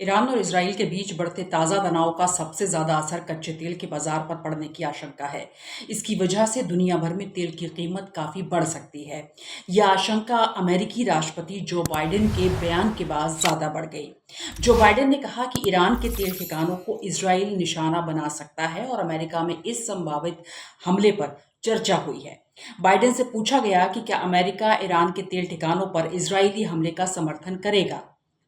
Iran और Israel के बीच बढ़ते ताज़ा तनाव का सबसे ज़्यादा असर कच्चे तेल के बाजार पर पड़ने की आशंका है। इसकी वजह से दुनिया भर में तेल की कीमत काफ़ी बढ़ सकती है। यह आशंका अमेरिकी राष्ट्रपति जो बाइडेन के बयान के बाद ज़्यादा बढ़ गई। जो बाइडेन ने कहा कि ईरान के तेल ठिकानों को इजराइल निशाना बना सकता है और अमेरिका में इस संभावित हमले पर चर्चा हुई है। बाइडेन से पूछा गया कि क्या अमेरिका ईरान के तेल ठिकानों पर इजरायली हमले का समर्थन करेगा।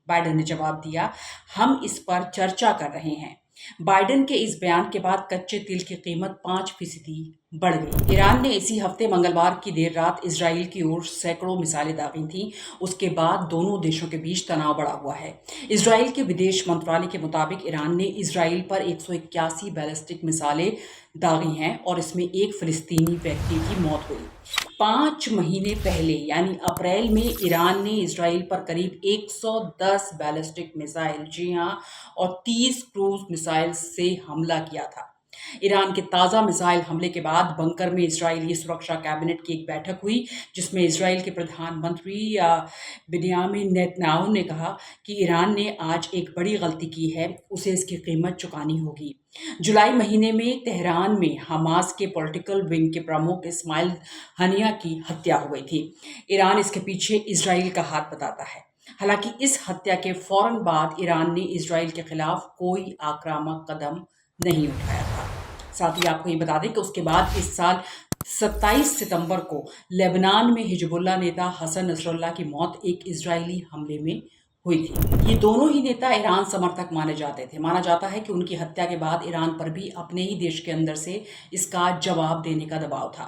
बाइडेन ने जवाब दिया, हम इस पर चर्चा कर रहे हैं। बाइडेन के इस बयान के बाद कच्चे तेल की कीमत 5% बढ़ गई। ईरान ने इसी हफ्ते मंगलवार की देर रात इजराइल की ओर सैकड़ों मिसाइलें दागी थीं। उसके बाद दोनों देशों के बीच तनाव बढ़ा हुआ है। इजराइल के विदेश मंत्रालय के मुताबिक ईरान ने इजराइल पर 181 बैलिस्टिक मिसाइलें दागी हैं और इसमें एक फिलिस्तीनी व्यक्ति की मौत हुई। 5 महीने पहले यानी अप्रैल में ईरान ने इजराइल पर करीब 110 बैलिस्टिक मिसाइल, जी हाँ, और 30 क्रूज मिसाइल से हमला किया था। ईरान के ताज़ा मिसाइल हमले के बाद बंकर में इजरायली सुरक्षा कैबिनेट की एक बैठक हुई, जिसमें इजराइल के प्रधानमंत्री बिन्यामिन नेतन्याहू ने कहा कि ईरान ने आज एक बड़ी गलती की है, उसे इसकी कीमत चुकानी होगी। जुलाई महीने में तेहरान में हमास के पॉलिटिकल विंग के प्रमुख इस्माइल हनिया की हत्या हो गई थी। ईरान इसके पीछे इजराइल का हाथ बताता है। हालांकि इस हत्या के फौरन बाद ईरान ने इजराइल के खिलाफ कोई आक्रामक कदम नहीं उठाया था। साथ ही आपको ये बता दें कि उसके बाद इस साल 27 सितंबर को लेबनान में हिजबुल्लाह नेता हसन नसरुल्लाह की मौत एक इजरायली हमले में हुई थी। ये दोनों ही नेता ईरान समर्थक माने जाते थे। माना जाता है कि उनकी हत्या के बाद ईरान पर भी अपने ही देश के अंदर से इसका जवाब देने का दबाव था।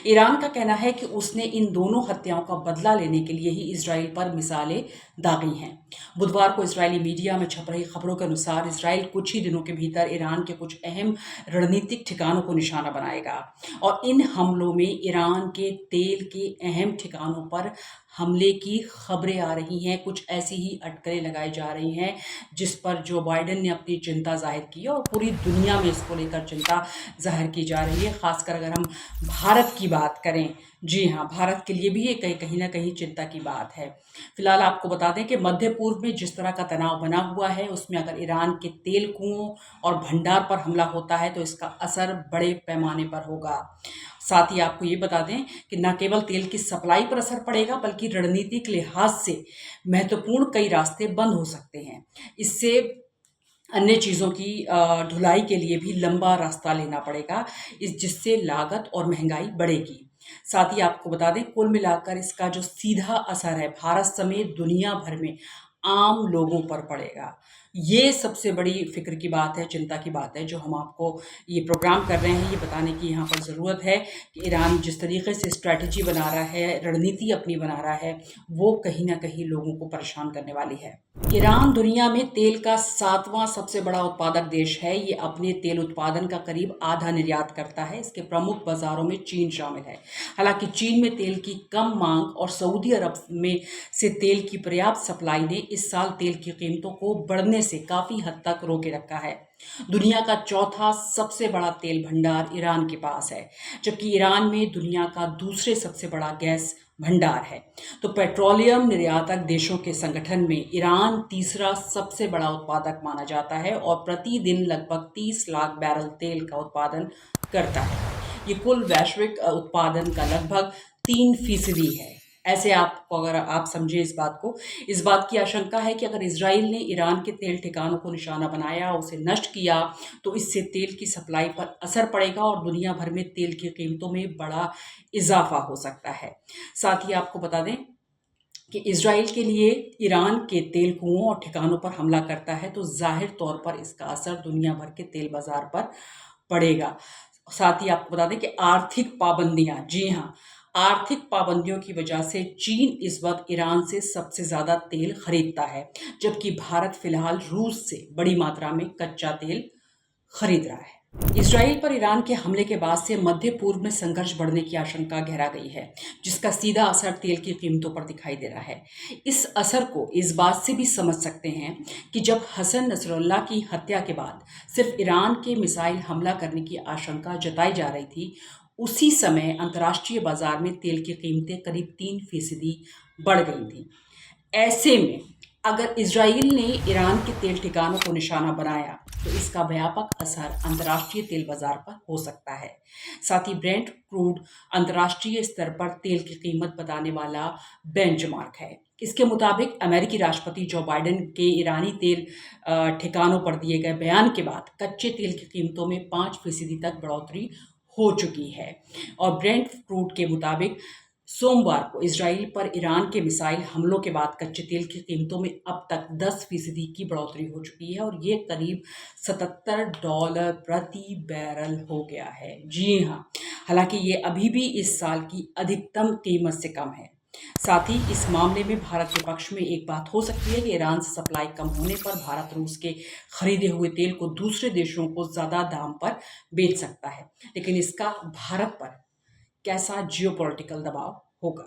ईरान का कहना है कि उसने इन दोनों हत्याओं का बदला लेने के लिए ही इजराइल पर मिसाइलें दागी हैं। बुधवार को इजरायली मीडिया में छप रही खबरों के अनुसार इजराइल कुछ ही दिनों के भीतर ईरान के कुछ अहम रणनीतिक ठिकानों को निशाना बनाएगा और इन हमलों में ईरान के तेल के अहम ठिकानों पर हमले की खबरें आ रही हैं। कुछ ऐसी ही अटकलें लगाई जा रही हैं जिस पर जो बाइडेन ने अपनी चिंता जाहिर की है और पूरी दुनिया में इसको लेकर चिंता जाहिर की जा रही है। खासकर अगर हम भारत की बात करें, जी हाँ, भारत के लिए भी ये कहीं ना कहीं चिंता की बात है। फिलहाल आपको बता दें कि मध्य पूर्व में जिस तरह का तनाव बना हुआ है, उसमें अगर ईरान के तेल कुओं और भंडार पर हमला होता है तो इसका असर बड़े पैमाने पर होगा। साथ ही आपको ये बता दें कि न केवल तेल की सप्लाई पर असर पड़ेगा बल्कि रणनीतिक लिहाज से महत्वपूर्ण कई रास्ते बंद हो सकते हैं। इससे अन्य चीज़ों की ढुलाई के लिए भी लंबा रास्ता लेना पड़ेगा, जिससे लागत और महंगाई बढ़ेगी। साथ ही आपको बता दें, कुल मिलाकर इसका जो सीधा असर है भारत समेत दुनिया भर में आम लोगों पर पड़ेगा। ये सबसे बड़ी फिक्र की बात है, चिंता की बात है, जो हम आपको ये प्रोग्राम कर रहे हैं, ये बताने की यहाँ पर ज़रूरत है कि ईरान जिस तरीके से स्ट्रैटेजी बना रहा है, रणनीति अपनी बना रहा है, वो कहीं ना कहीं लोगों को परेशान करने वाली है। ईरान दुनिया में तेल का 7वां सबसे बड़ा उत्पादक देश है। ये अपने तेल उत्पादन का करीब आधा निर्यात करता है। इसके प्रमुख बाजारों में चीन शामिल है। हालांकि चीन में तेल की कम मांग और सऊदी अरब में से तेल की पर्याप्त सप्लाई ने इस साल तेल की कीमतों को बढ़ने से काफी हद तक रोके रखा है। दुनिया का चौथा सबसे बड़ा तेल भंडार ईरान के पास है, जबकि ईरान में दुनिया का दूसरे सबसे बड़ा गैस भंडार है। तो पेट्रोलियम निर्यातक देशों के संगठन में ईरान तीसरा सबसे बड़ा उत्पादक माना जाता है और प्रतिदिन लगभग 30 लाख बैरल तेल का उत्पादन करता है। ये कुल वैश्विक उत्पादन का लगभग 3% है। ऐसे आपको अगर आप समझे इस बात की आशंका है कि अगर इजराइल ने ईरान के तेल ठिकानों को निशाना बनाया, उसे नष्ट किया, तो इससे तेल की सप्लाई पर असर पड़ेगा और दुनिया भर में तेल की कीमतों में बड़ा इजाफा हो सकता है। साथ ही आपको बता दें कि इजराइल के लिए ईरान के तेल कुओं और ठिकानों पर हमला करता है तो जाहिर तौर पर इसका असर दुनिया भर के तेल बाजार पर पड़ेगा। साथ ही आपको बता दें कि आर्थिक पाबंदियां, जी हाँ, आर्थिक पाबंदियों की वजह से चीन इस वक्त ईरान से सबसे ज्यादा तेल खरीदता है, जबकि भारत फिलहाल रूस से बड़ी मात्रा में कच्चा तेल खरीद रहा है। इसराइल पर ईरान के हमले के बाद से मध्य पूर्व में संघर्ष बढ़ने की आशंका गहरा गई है, जिसका सीधा असर तेल की कीमतों पर दिखाई दे रहा है। इस असर को इस बात से भी समझ सकते हैं कि जब हसन नसरुल्लाह की हत्या के बाद सिर्फ ईरान के मिसाइल हमला करने की आशंका जताई जा रही थी, उसी समय अंतर्राष्ट्रीय बाजार में तेल की कीमतें करीब 3% बढ़ गई थी। ऐसे में अगर इजराइल ने ईरान के तेल ठिकानों को निशाना बनाया तो इसका व्यापक असर अंतर्राष्ट्रीय तेल बाजार पर हो सकता है। साथ ही ब्रेंट क्रूड अंतर्राष्ट्रीय स्तर पर तेल की कीमत बताने वाला बेंचमार्क है। इसके मुताबिक अमेरिकी राष्ट्रपति जो बाइडेन के ईरानी तेल ठिकानों पर दिए गए बयान के बाद कच्चे तेल की कीमतों में 5% तक बढ़ोतरी हो चुकी है। और ब्रेंट क्रूड के मुताबिक सोमवार को इजराइल पर ईरान के मिसाइल हमलों के बाद कच्चे तेल की कीमतों में अब तक 10% की बढ़ोतरी हो चुकी है और ये करीब $77 प्रति बैरल हो गया है। जी हाँ, हालांकि ये अभी भी इस साल की अधिकतम कीमत से कम है। साथ ही इस मामले में भारत के पक्ष में एक बात हो सकती है कि ईरान से सप्लाई कम होने पर भारत रूस के खरीदे हुए तेल को दूसरे देशों को ज्यादा दाम पर बेच सकता है, लेकिन इसका भारत पर कैसा जियोपॉलिटिकल दबाव होगा।